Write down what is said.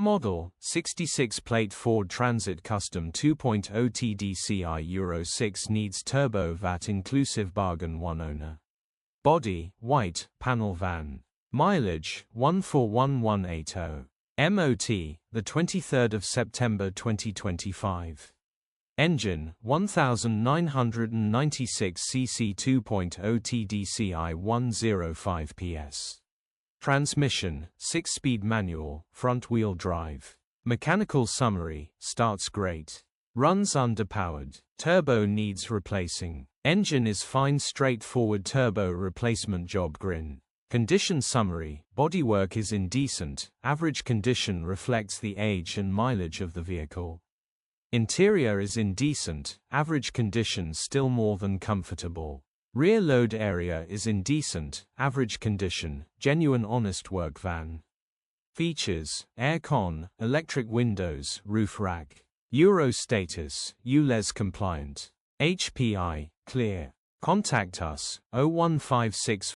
model, 66-plate Ford Transit Custom 2.0 TDCI Euro 6 needs turbo Vat Inclusive bargain 1 owner. Body, white, panel van. Mileage, 141180. MOT, the 23rd of September 2025. Engine, 1996 cc 2.0 TDCI 105 PS. Transmission, 6-speed manual, front-wheel drive. Mechanical summary, starts great. Runs underpowered. Turbo needs replacing. Engine is fine, straightforward turbo replacement job grin. Condition summary, bodywork is indecent, average condition reflects the age and mileage of the vehicle. Interior is indecent, average condition still more than comfortable. Rear load area is indecent, average condition, genuine honest work van. Features, aircon, electric windows, roof rack. Euro status, Ulez compliant. HPI, clear. Contact us, 0156